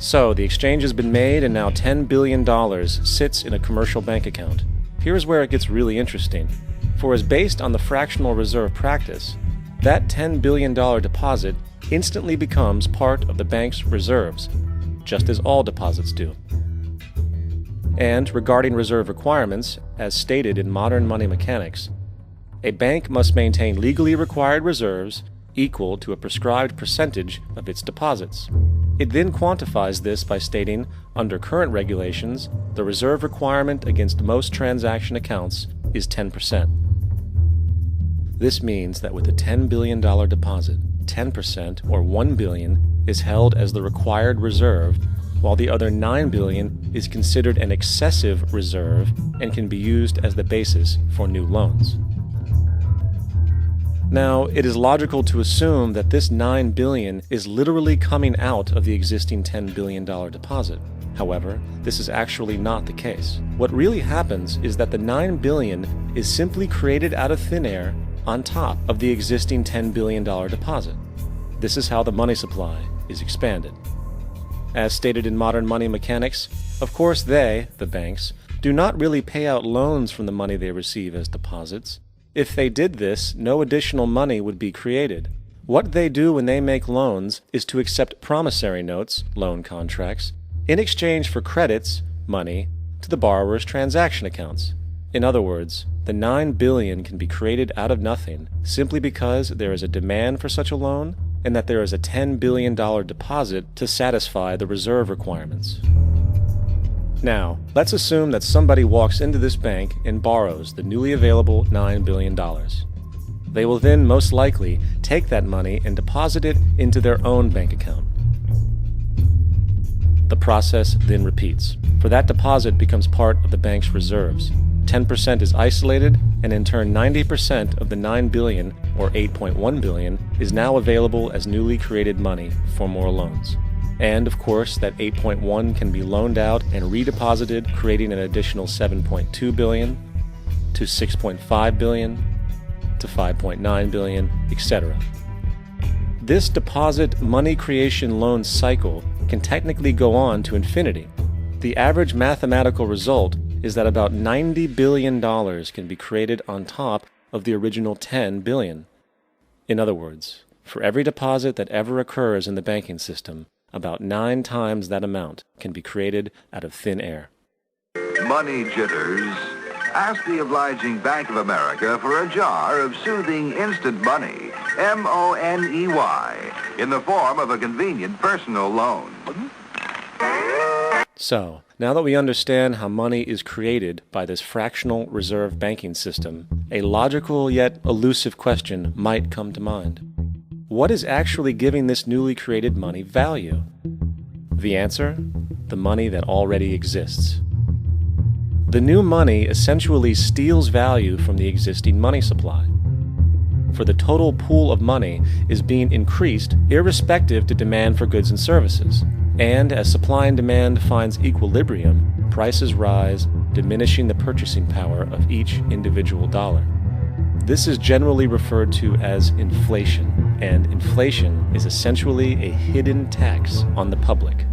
So, the exchange has been made and now $10 billion sits in a commercial bank account. Here's where it gets really interesting. For as based on the fractional reserve practice, that $10 billion deposit instantly becomes part of the bank's reserves, just as all deposits do. And regarding reserve requirements, as stated in modern money mechanics, a bank must maintain legally required reserves equal to a prescribed percentage of its deposits. It then quantifies this by stating, under current regulations, the reserve requirement against most transaction accounts is 10%. This means that with a $10 billion deposit, 10% or $1 billion is held as the required reserve, while the other $9 billion is considered an excessive reserve and can be used as the basis for new loans. Now, it is logical to assume that this $9 billion is literally coming out of the existing $10 billion deposit. However, this is actually not the case. What really happens is that the $9 billion is simply created out of thin air on top of the existing $10 billion deposit. This is how the money supply is expanded. As stated in modern money mechanics, of course they, the banks, do not really pay out loans from the money they receive as deposits. If they did this, no additional money would be created. What they do when they make loans is to accept promissory notes, loan contracts, in exchange for credits, money, to the borrower's transaction accounts. In other words, the $9 billion can be created out of nothing simply because there is a demand for such a loan and that there is a $10 billion deposit to satisfy the reserve requirements. Now, let's assume that somebody walks into this bank and borrows the newly available $9 billion. They will then most likely take that money and deposit it into their own bank account. The process then repeats, for that deposit becomes part of the bank's reserves. 10% is isolated, and in turn 90% of the $9 billion, or $8.1 billion, is now available as newly created money for more loans. And, of course, that 8.1 can be loaned out and redeposited, creating an additional 7.2 billion, to 6.5 billion, to 5.9 billion, etc. This deposit money creation loan cycle can technically go on to infinity. The average mathematical result is that about $90 billion can be created on top of the original $10 billion. In other words, for every deposit that ever occurs in the banking system, about 9 times that amount can be created out of thin air. Money jitters. Ask the obliging Bank of America for a jar of soothing instant money, M-O-N-E-Y, in the form of a convenient personal loan. So, now that we understand how money is created by this fractional reserve banking system, a logical yet elusive question might come to mind. What is actually giving this newly created money value? The answer? The money that already exists. The new money essentially steals value from the existing money supply. For the total pool of money is being increased irrespective to demand for goods and services. And as supply and demand finds equilibrium, prices rise, diminishing the purchasing power of each individual dollar. This is generally referred to as inflation, and inflation is essentially a hidden tax on the public.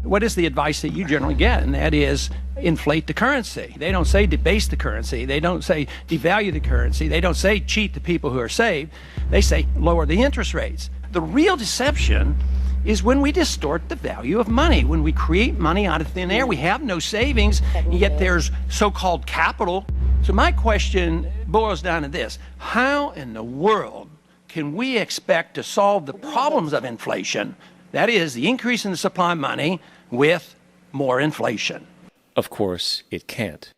What is the advice that you generally get? And that is, inflate the currency. They don't say debase the currency. They don't say devalue the currency. They don't say cheat the people who are saved. They say lower the interest rates. The real deception is when we distort the value of money. When we create money out of thin air, we have no savings, and yet there's so-called capital. So my question boils down to this: how in the world can we expect to solve the problems of inflation, that is, the increase in the supply of money, with more inflation? Of course, it can't.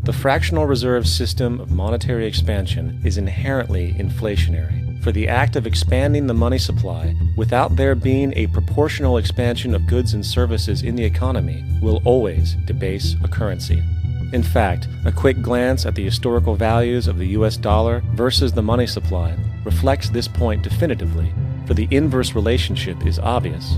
The fractional reserve system of monetary expansion is inherently inflationary. For the act of expanding the money supply, without there being a proportional expansion of goods and services in the economy, will always debase a currency. In fact, a quick glance at the historical values of the US dollar versus the money supply reflects this point definitively, for the inverse relationship is obvious.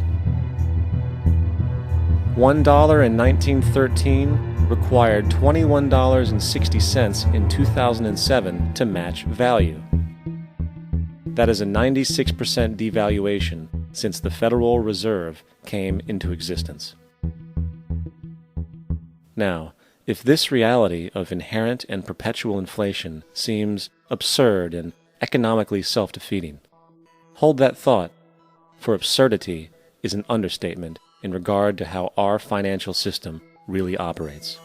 $1 in 1913 required $21.60 in 2007 to match value. That is a 96% devaluation since the Federal Reserve came into existence. Now, if this reality of inherent and perpetual inflation seems absurd and economically self-defeating, hold that thought, for absurdity is an understatement in regard to how our financial system really operates.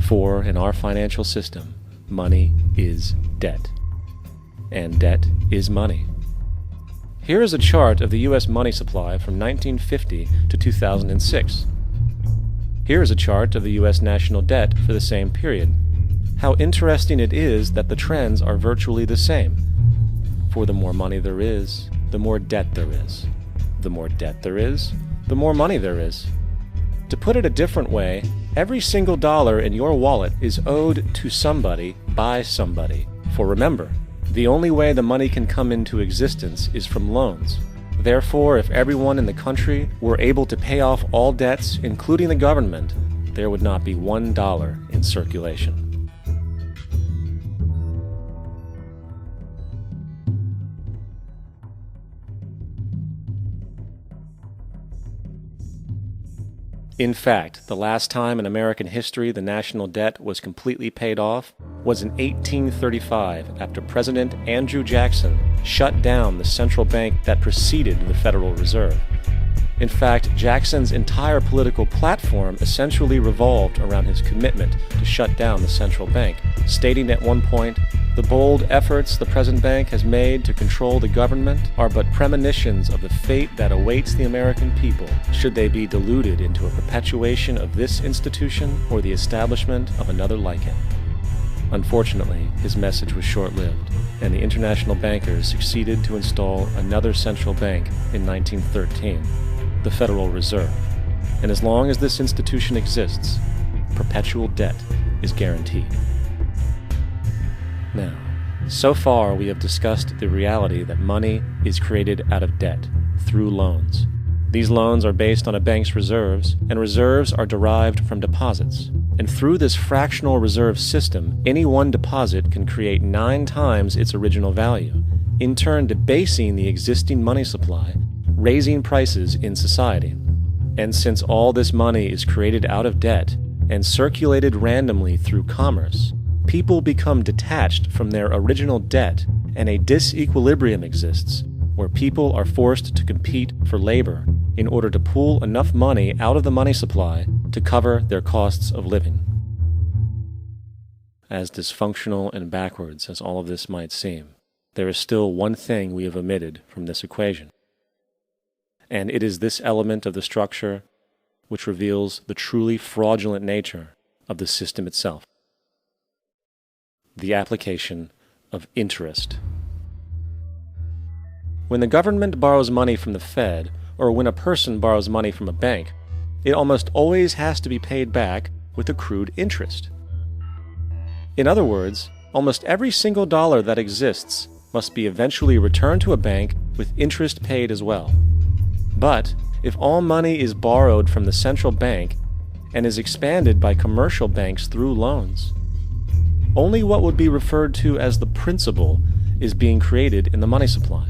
For in our financial system, money is debt, and debt is money. Here is a chart of the U.S. money supply from 1950 to 2006. Here is a chart of the U.S. national debt for the same period. How interesting it is that the trends are virtually the same. For the more money there is, the more debt there is. The more debt there is, the more money there is. To put it a different way, every single dollar in your wallet is owed to somebody by somebody. For remember, the only way the money can come into existence is from loans. Therefore, if everyone in the country were able to pay off all debts, including the government, there would not be $1 in circulation. In fact, the last time in American history the national debt was completely paid off was in 1835 after President Andrew Jackson shut down the central bank that preceded the Federal Reserve. In fact, Jackson's entire political platform essentially revolved around his commitment to shut down the central bank, stating at one point, "The bold efforts the present bank has made to control the government are but premonitions of the fate that awaits the American people should they be deluded into a perpetuation of this institution or the establishment of another like it." Unfortunately, his message was short-lived, and the international bankers succeeded to install another central bank in 1913, the Federal Reserve. And as long as this institution exists, perpetual debt is guaranteed. Now, so far we have discussed the reality that money is created out of debt, through loans. These loans are based on a bank's reserves, and reserves are derived from deposits. And through this fractional reserve system, any one deposit can create 9 times its original value, in turn debasing the existing money supply, raising prices in society. And since all this money is created out of debt and circulated randomly through commerce, people become detached from their original debt, and a disequilibrium exists, where people are forced to compete for labor in order to pool enough money out of the money supply to cover their costs of living. As dysfunctional and backwards as all of this might seem, there is still one thing we have omitted from this equation. And it is this element of the structure which reveals the truly fraudulent nature of the system itself: the application of interest. When the government borrows money from the Fed, or when a person borrows money from a bank, it almost always has to be paid back with accrued interest. In other words, almost every single dollar that exists must be eventually returned to a bank with interest paid as well. But if all money is borrowed from the central bank and is expanded by commercial banks through loans, only what would be referred to as the principal is being created in the money supply.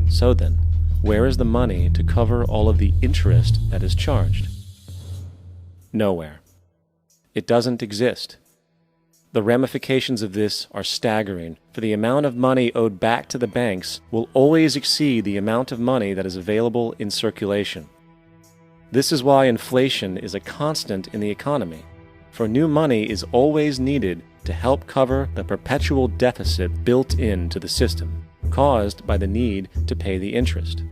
So then, where is the money to cover all of the interest that is charged? Nowhere. It doesn't exist. The ramifications of this are staggering, for the amount of money owed back to the banks will always exceed the amount of money that is available in circulation. This is why inflation is a constant in the economy, for new money is always needed to help cover the perpetual deficit built into the system, caused by the need to pay the interest.